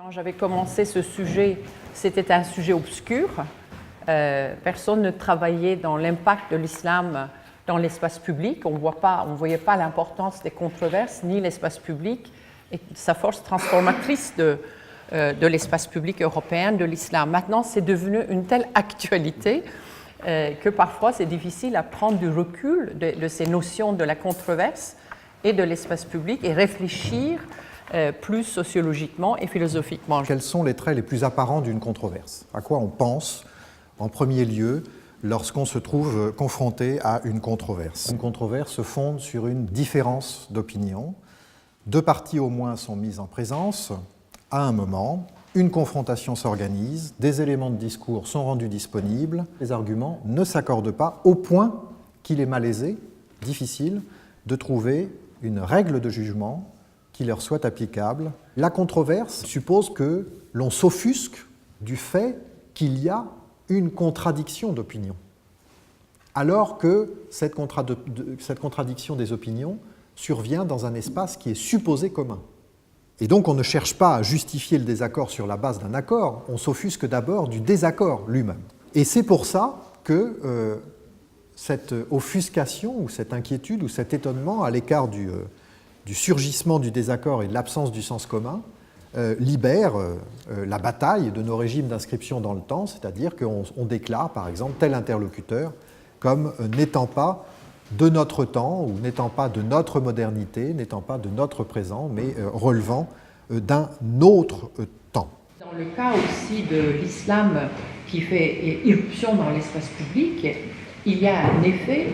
Quand j'avais commencé ce sujet, c'était un sujet obscur. Personne ne travaillait dans l'impact de l'islam dans l'espace public. On ne voyait pas l'importance des controverses ni l'espace public et sa force transformatrice de l'espace public européen, de l'islam. Maintenant, c'est devenu une telle actualité que parfois c'est difficile à prendre du recul de ces notions de la controverse et de l'espace public et réfléchir plus sociologiquement et philosophiquement. Quels sont les traits les plus apparents d'une controverse? À quoi on pense en premier lieu lorsqu'on se trouve confronté à une controverse? Une controverse se fonde sur une différence d'opinion. Deux parties au moins sont mises en présence à un moment. Une confrontation s'organise, des éléments de discours sont rendus disponibles, les arguments ne s'accordent pas au point qu'il est malaisé, difficile, de trouver une règle de jugement qui leur soit applicable. La controverse suppose que l'on s'offusque du fait qu'il y a une contradiction d'opinion, alors que cette contradiction des opinions survient dans un espace qui est supposé commun. Et donc on ne cherche pas à justifier le désaccord sur la base d'un accord, on s'offusque d'abord du désaccord lui-même. Et c'est pour ça que cette offuscation ou cette inquiétude ou cet étonnement à l'écart du surgissement du désaccord et de l'absence du sens commun libère la bataille de nos régimes d'inscription dans le temps, c'est-à-dire qu'on déclare par exemple tel interlocuteur comme n'étant pas de notre temps ou n'étant pas de notre modernité, n'étant pas de notre présent, mais relevant d'un autre temps. Dans le cas aussi de l'islam qui fait irruption dans l'espace public, il y a un effet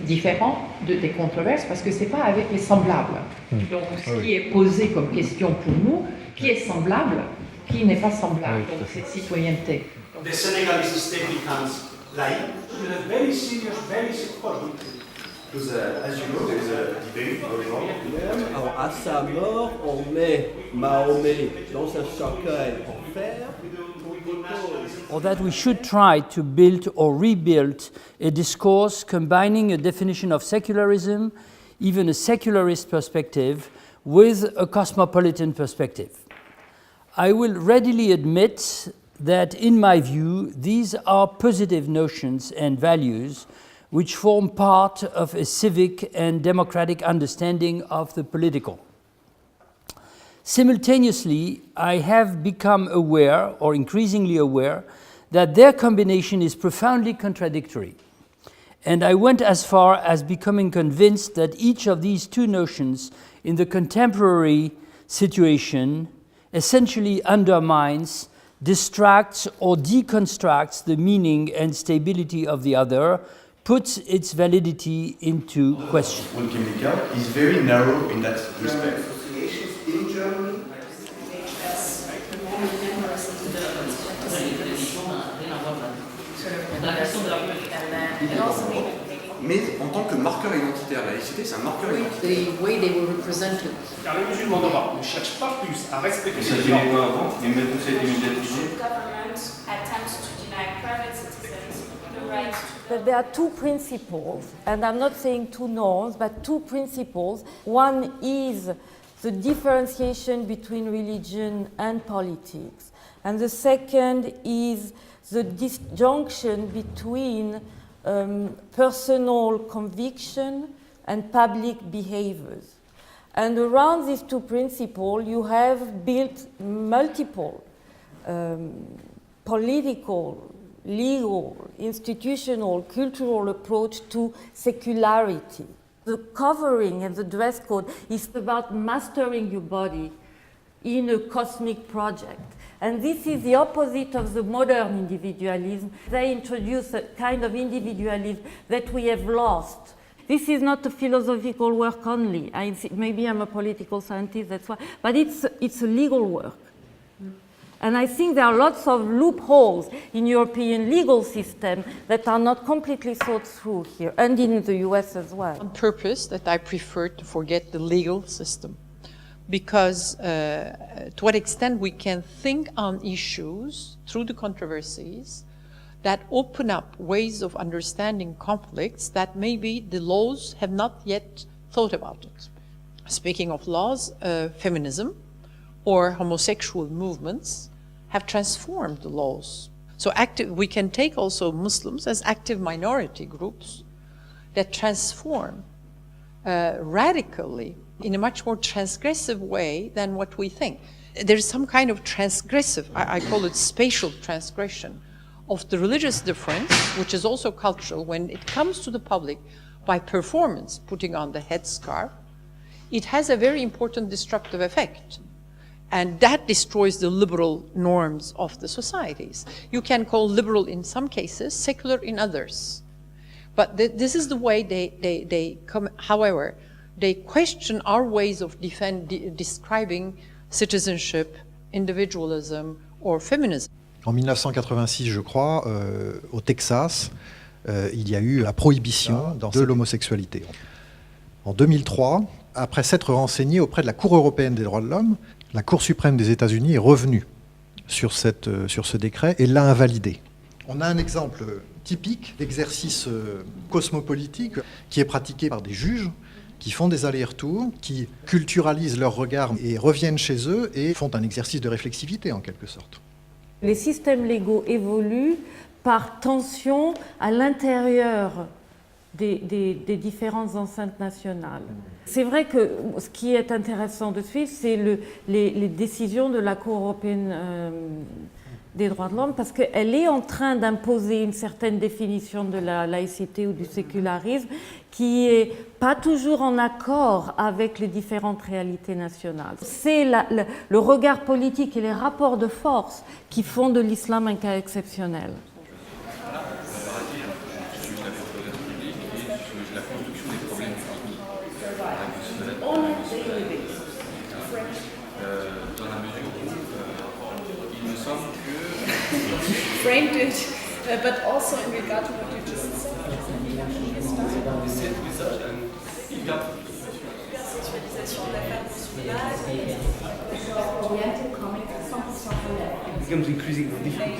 différent des controverses parce que ce n'est pas avec les semblables. Donc ce qui est posé comme question pour nous, qui est semblable, qui n'est pas semblable, donc cette citoyenneté. The Senegalese state becomes laïque. It's a very serious problem. Because as you know, there is a debate going on. Alors à sa mort, on met Mahomet dans un cercueil en fer. Or that we should try to build or rebuild a discourse combining a definition of secularism, even a secularist perspective, with a cosmopolitan perspective. I will readily admit that, in my view, these are positive notions and values which form part of a civic and democratic understanding of the political. Simultaneously, I have become aware, or increasingly aware, that their combination is profoundly contradictory. And I went as far as becoming convinced that each of these two notions in the contemporary situation essentially undermines, distracts, or deconstructs the meaning and stability of the other, puts its validity into question. Chemical is very narrow in that respect. In Germany, Mais en tant que marqueur identitaire, la laïcité, c'est un marqueur identitaire. The way they were represented. Car les musulmans d'Europe ne cherchent pas plus à respecter Ça les fait normes. quoi avant? Mais même cette immédiatisée. Government attempts to deny private citizens the right to. But there are two principles, and I'm not saying two norms, but two principles. One is the differentiation between religion and politics, and the second is the disjunction between personal conviction and public behaviors. And around these two principles, you have built multiple political, legal, institutional, cultural approach to secularity. The covering and the dress code is about mastering your body in a cosmic project. And this is the opposite of the modern individualism. They introduce a kind of individualism that we have lost. This is not a philosophical work only. Maybe I'm a political scientist, that's why. But it's a legal work. And I think there are lots of loopholes in European legal system that are not completely thought through here, and in the US as well. On purpose that I prefer to forget the legal system, because to what extent we can think on issues through the controversies that open up ways of understanding conflicts that maybe the laws have not yet thought about it. Speaking of laws, feminism, or homosexual movements have transformed the laws. So we can take also Muslims as active minority groups that transform radically in a much more transgressive way than what we think. There's some kind of transgressive, I call it spatial transgression, of the religious difference, which is also cultural, when it comes to the public by performance, putting on the headscarf, it has a very important destructive effect. And that destroys the liberal norms of the societies. You can call liberal in some cases, secular in others. But this is the way they come. However, they question our ways of describing citizenship, individualism, or feminism. En 1986, je crois, au Texas, il y a eu la prohibition de l'homosexualité. En 2003, après s'être renseigné auprès de la Cour européenne des droits de l'homme, la Cour suprême des États-Unis est revenue sur ce décret et l'a invalidé. On a un exemple typique d'exercice cosmopolitique qui est pratiqué par des juges qui font des allers-retours, qui culturalisent leur regard et reviennent chez eux et font un exercice de réflexivité en quelque sorte. Les systèmes légaux évoluent par tension à l'intérieur des différentes enceintes nationales. C'est vrai que ce qui est intéressant de suivre, c'est les décisions de la Cour européenne des droits de l'homme, parce qu'elle est en train d'imposer une certaine définition de la laïcité ou du sécularisme qui n'est pas toujours en accord avec les différentes réalités nationales. C'est le regard politique et les rapports de force qui font de l'islam un cas exceptionnel. Framed it, but also in regard to what you just said. It becomes increasingly difficult.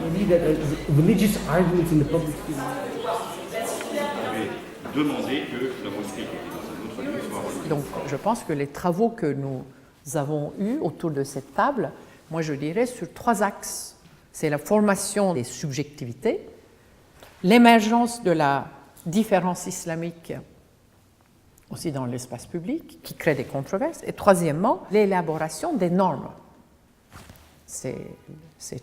We need religious arguments in the public sphere. Demander que la mosquée qui était dans un autre lieu soit relouée. Donc je pense que les travaux que nous avons eus autour de cette table, moi je dirais sur 3 axes. C'est la formation des subjectivités, l'émergence de la différence islamique aussi dans l'espace public, qui crée des controverses, et troisièmement, l'élaboration des normes. C'est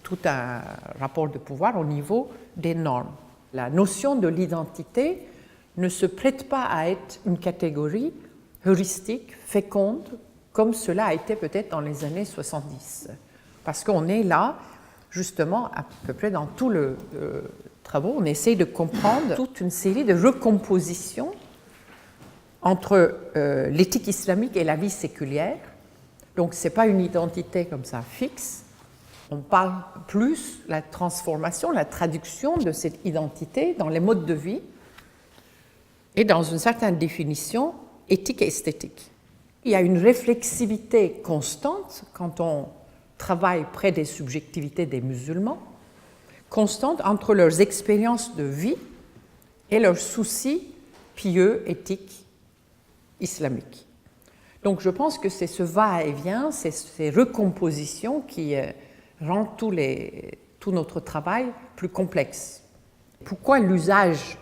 tout un rapport de pouvoir au niveau des normes. La notion de l'identité ne se prête pas à être une catégorie heuristique, féconde, comme cela a été peut-être dans les années 70. Parce qu'on est là, justement, à peu près dans tous les travaux, on essaie de comprendre toute une série de recompositions entre l'éthique islamique et la vie séculière. Donc ce n'est pas une identité comme ça fixe. On parle plus de la transformation, la traduction de cette identité dans les modes de vie et dans une certaine définition éthique et esthétique. Il y a une réflexivité constante quand on travaille près des subjectivités des musulmans, constante entre leurs expériences de vie et leurs soucis pieux, éthiques, islamiques. Donc je pense que c'est ce va-et-vient, c'est ces recompositions qui rendent tout notre travail plus complexe. Pourquoi l'usage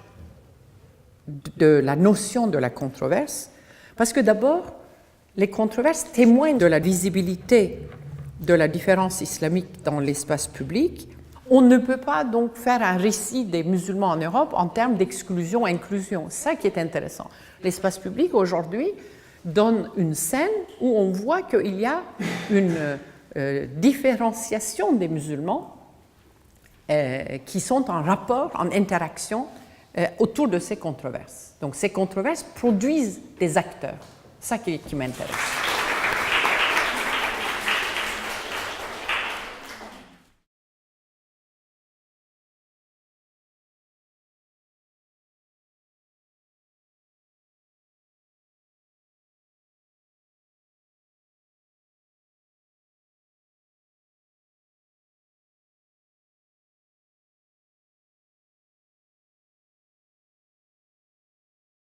de la notion de la controverse? Parce que d'abord, les controverses témoignent de la visibilité de la différence islamique dans l'espace public. On ne peut pas donc faire un récit des musulmans en Europe en termes d'exclusion-inclusion. C'est ça qui est intéressant. L'espace public aujourd'hui donne une scène où on voit qu'il y a une différenciation des musulmans qui sont en rapport, en interaction autour de ces controverses. Donc ces controverses produisent des acteurs. C'est ça qui m'intéresse.